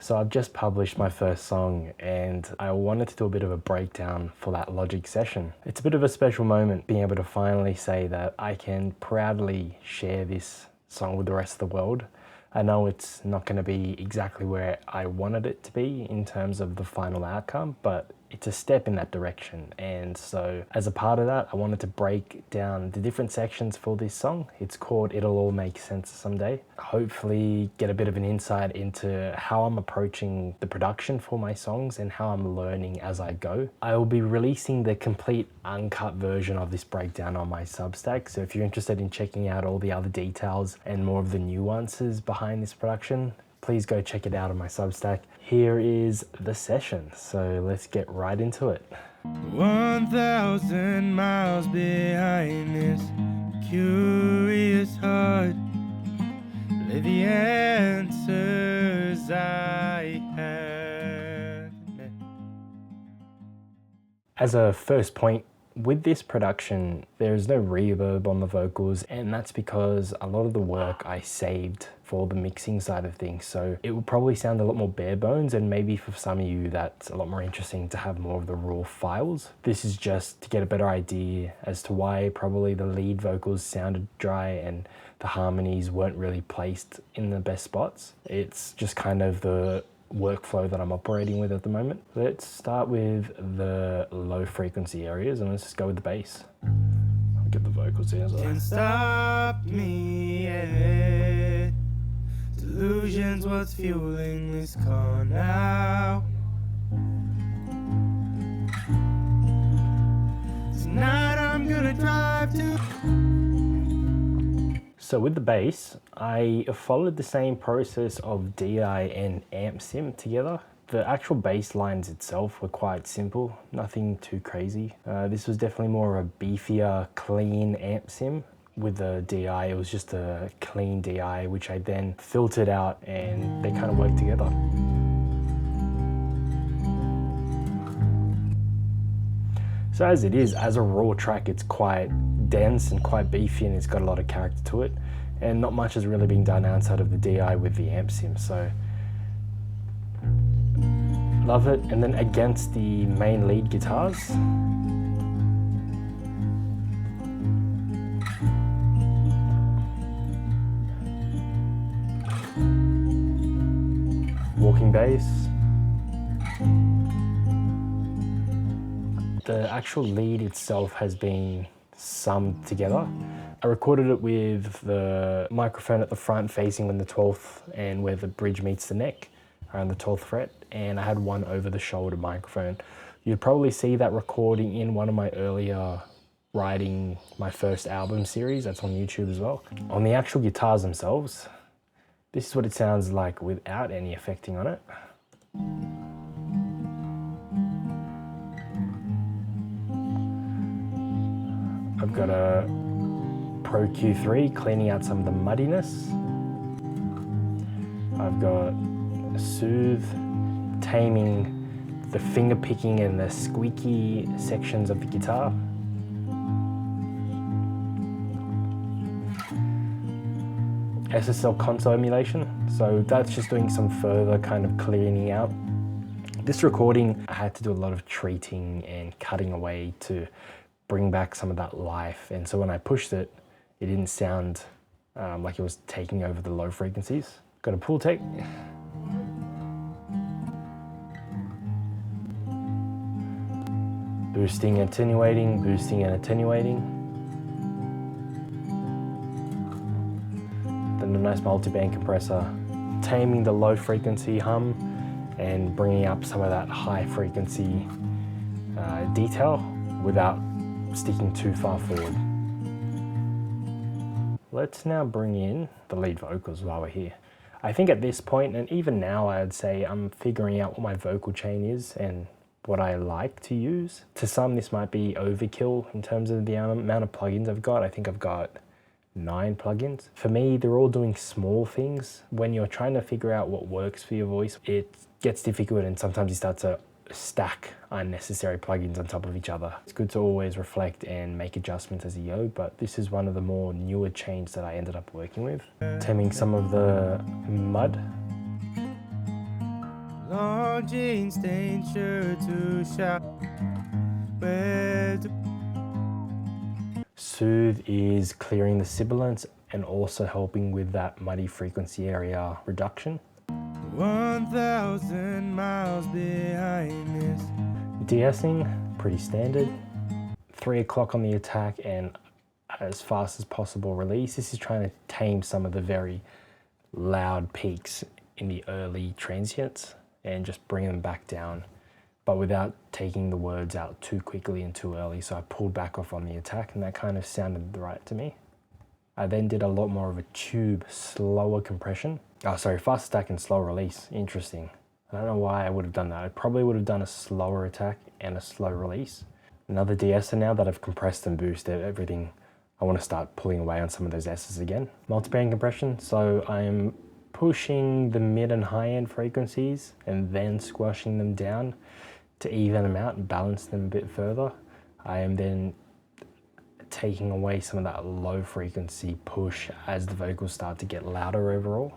So I've just published my first song and I wanted to do a bit of a breakdown for that Logic session. It's a bit of a special moment being able to finally say that I can proudly share this song with the rest of the world. I know it's not going to be exactly where I wanted it to be in terms of the final outcome, but it's a step in that direction. And so as a part of that, I wanted to break down the different sections for this song. It's called It'll All Make Sense Someday. Hopefully get a bit of an insight into how I'm approaching the production for my songs and how I'm learning as I go. I will be releasing the complete uncut version of this breakdown on my Substack. So if you're interested in checking out all the other details and more of the nuances behind this production, please go check it out on my Substack. Here is the session, so let's get right into it. 1,000 miles behind this curious heart lay the answers I had. As a first point, with this production, there is no reverb on the vocals, and that's because a lot of the work I saved for the mixing side of things. So it will probably sound a lot more bare bones, and maybe for some of you that's a lot more interesting to have more of the raw files. This is just to get a better idea as to why probably the lead vocals sounded dry and the harmonies weren't really placed in the best spots. It's just kind of the workflow that I'm operating with at the moment. Let's start with the low frequency areas and let's just go with the bass. I'll get the vocals here. Can't stop me yet. Delusion's what's fueling this car now. Tonight I'm gonna drive to. So with the bass, I followed the same process of DI and amp sim together. The actual bass lines itself were quite simple, nothing too crazy. This was definitely more of a beefier, clean amp sim. With the DI, it was just a clean DI, which I then filtered out and they kind of worked together. So as it is, as a raw track, it's quite dense and quite beefy and it's got a lot of character to it. And not much has really been done outside of the DI with the amp sim, so love it. And then against the main lead guitars, walking bass. The actual lead itself has been summed together. I recorded it with the microphone at the front facing on the 12th and where the bridge meets the neck around the 12th fret, and I had one over the shoulder microphone. You'd probably see that recording in one of my earlier writing my first album series that's on YouTube as well. On the actual guitars themselves, this is what it sounds like without any effecting on it. I've got a Pro Q3 cleaning out some of the muddiness. I've got a Soothe taming the finger picking and the squeaky sections of the guitar. SSL console emulation, so that's just doing some further kind of cleaning out. This recording, I had to do a lot of treating and cutting away to bring back some of that life, and so when I pushed it, it didn't sound like it was taking over the low frequencies. Got a pull take. Boosting, attenuating, boosting and attenuating. Then a nice multi-band compressor, taming the low frequency hum and bringing up some of that high frequency detail without sticking too far forward. Let's now bring in the lead vocals while we're here. I think at this point, and even now, I'd say I'm figuring out what my vocal chain is and what I like to use. To some, this might be overkill in terms of the amount of plugins I've got. I think I've got 9 plugins. For me, they're all doing small things. When you're trying to figure out what works for your voice, it gets difficult and sometimes you start to stack unnecessary plugins on top of each other. It's good to always reflect and make adjustments as you go, but this is one of the more newer chains that I ended up working with. Taming some of the mud. Long jeans, stained shirt to shop. Where to Soothe is clearing the sibilants and also helping with that muddy frequency area reduction. 1,000 miles behind this. De-essing, pretty standard. 3 o'clock on the attack and as fast as possible release. This is trying to tame some of the very loud peaks in the early transients and just bring them back down, but without taking the words out too quickly and too early. So I pulled back off on the attack and that kind of sounded right to me. I then did a lot more of a tube, slower compression. Oh, sorry, fast attack and slow release. Interesting. I don't know why I would have done that. I probably would have done a slower attack and a slow release. Another de-esser now that I've compressed and boosted everything. I want to start pulling away on some of those S's again. Multiband compression, so I'm pushing the mid and high end frequencies and then squashing them down to even them out and balance them a bit further. I am then taking away some of that low frequency push as the vocals start to get louder overall.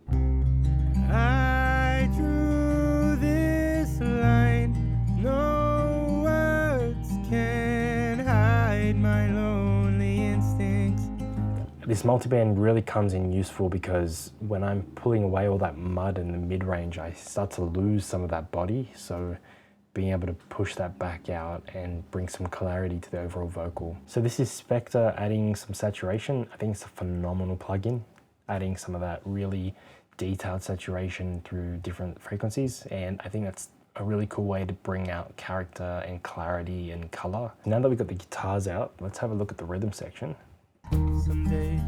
I drew this line. No words can hide my lonely instincts. This multiband really comes in useful because when I'm pulling away all that mud in the mid-range, I start to lose some of that body. So being able to push that back out and bring some clarity to the overall vocal. So this is Spectre adding some saturation. I think it's a phenomenal plugin, adding some of that really detailed saturation through different frequencies. And I think that's a really cool way to bring out character and clarity and color. Now that we've got the guitars out, let's have a look at the rhythm section. Someday.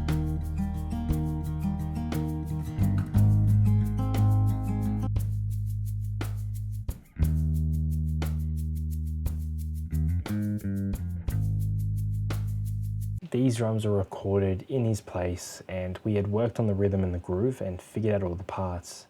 These drums are recorded in his place and we had worked on the rhythm and the groove and figured out all the parts.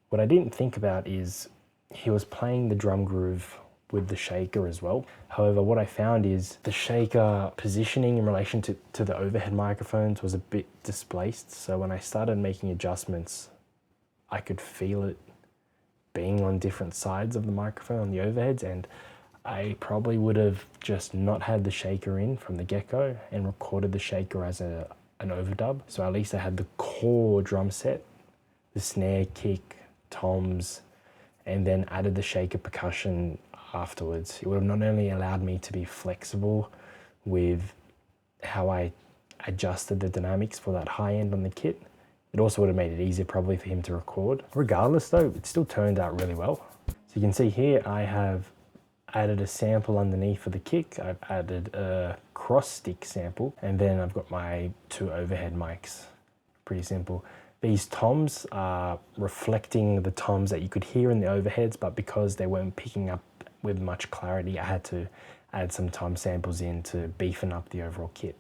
What I didn't think about is he was playing the drum groove with the shaker as well. However, what I found is the shaker positioning in relation to the overhead microphones was a bit displaced. So when I started making adjustments, I could feel it being on different sides of the microphone on the overheads, and I probably would have just not had the shaker in from the get-go and recorded the shaker as an overdub. So at least I had the core drum set, the snare, kick, toms, and then added the shaker percussion afterwards. It would have not only allowed me to be flexible with how I adjusted the dynamics for that high end on the kit, it also would have made it easier probably for him to record. Regardless though, it still turned out really well. So you can see here I have added a sample underneath for the kick. I've added a cross stick sample, and then I've got my 2 overhead mics. Pretty simple. These toms are reflecting the toms that you could hear in the overheads, but because they weren't picking up with much clarity, I had to add some tom samples in to beefen up the overall kit.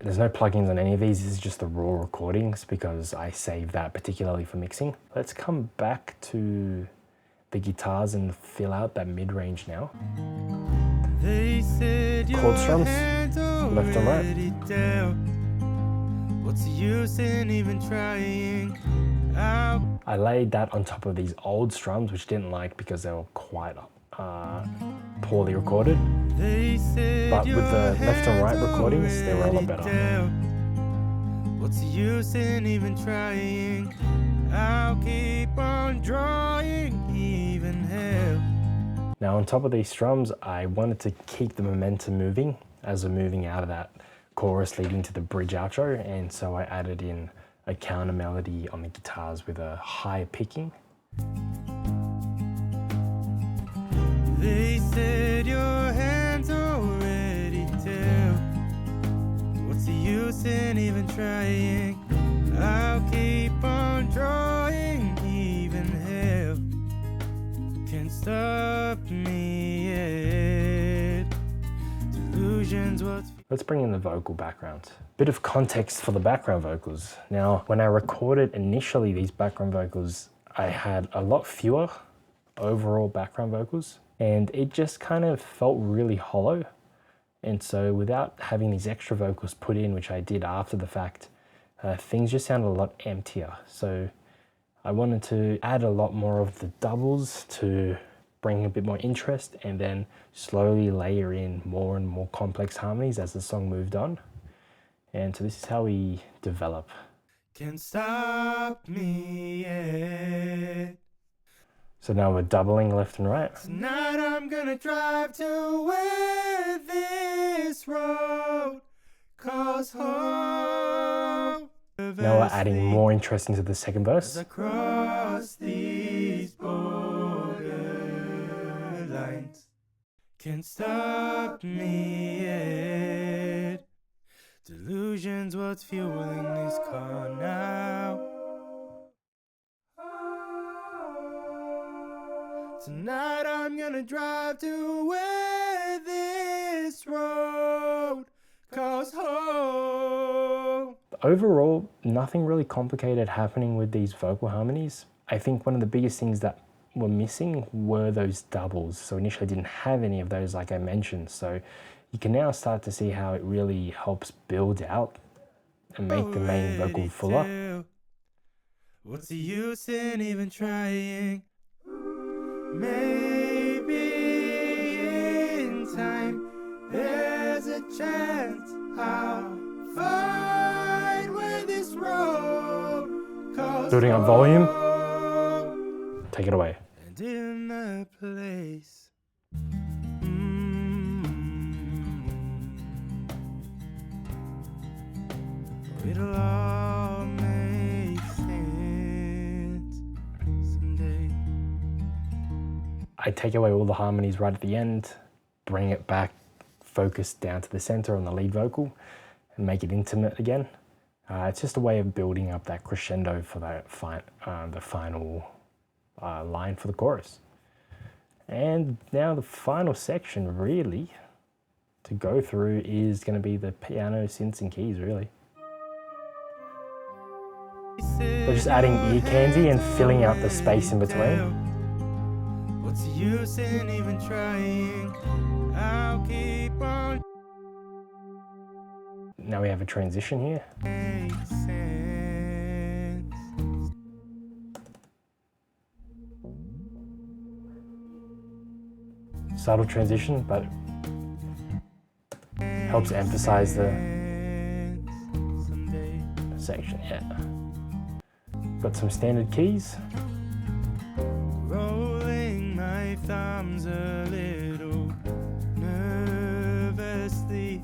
There's no plugins on any of these, this is just the raw recordings because I saved that particularly for mixing. Let's come back to the guitars and fill out that mid-range now. They said Chord strums, left and right. right. What's the use in even trying? I laid that on top of these old strums, which I didn't like because they were quite poorly recorded. But with the left and right recordings, they were a lot better. What's the use in even trying? I'll keep on drawing even hell. Now on top of these strums, I wanted to keep the momentum moving as we're moving out of that chorus leading to the bridge outro, and so I added in a counter melody on the guitars with a high picking. They said your hands already tell. What's the use in even trying? I'll keep on drawing even hell. Can't stop me yet. Delusions what's... Let's bring in the vocal background. Bit of context for the background vocals. Now, when I recorded initially these background vocals, I had a lot fewer overall background vocals, and it just kind of felt really hollow. And so without having these extra vocals put in, which I did after the fact, things just sounded a lot emptier. So I wanted to add a lot more of the doubles to bring a bit more interest, and then slowly layer in more and more complex harmonies as the song moved on. And so this is how we develop. Can't stop me yet. So now we're doubling left and right. Tonight I'm gonna drive to where this road calls home. Now we're adding more interest into the second verse. Across these borderlines, can't stop me yet. Delusion's what's fueling this car now. Tonight I'm gonna drive to where this road calls home. Overall, nothing really complicated happening with these vocal harmonies. I think one of the biggest things that were missing were those doubles. So initially I didn't have any of those, like I mentioned. So you can now start to see how it really helps build out and make the main vocal fuller. What's the use in even trying? Maybe in time there's a chance I'll find where this road calls. Building up volume. Take it away. And in the place. It'll all make sense someday. I take away all the harmonies right at the end, bring it back, focus down to the center on the lead vocal, and make it intimate again. It's just a way of building up that crescendo for that the final line for the chorus. And now the final section really to go through is going to be the piano, synths, and keys really. We're just adding ear candy and filling out the space in between. What's the use in even trying? I'll keep on. Now we have a transition here. Makes sense. Subtle transition, but helps emphasize the section, yeah. Got some standard keys. Rolling my thumbs a little nervously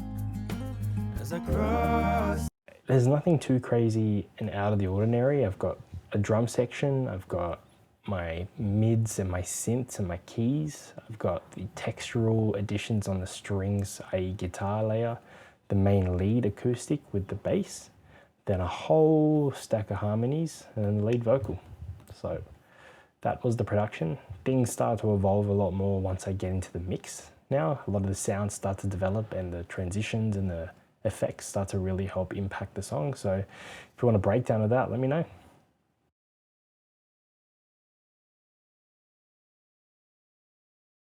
as I cross. There's nothing too crazy and out of the ordinary. I've got a drum section, I've got my mids and my synths and my keys. I've got the textural additions on the strings, i.e. guitar layer, the main lead acoustic with the bass, then a whole stack of harmonies, and then the lead vocal. So that was the production. Things start to evolve a lot more once I get into the mix. Now a lot of the sounds start to develop and the transitions and the effects start to really help impact the song. So if you want a breakdown of that, let me know.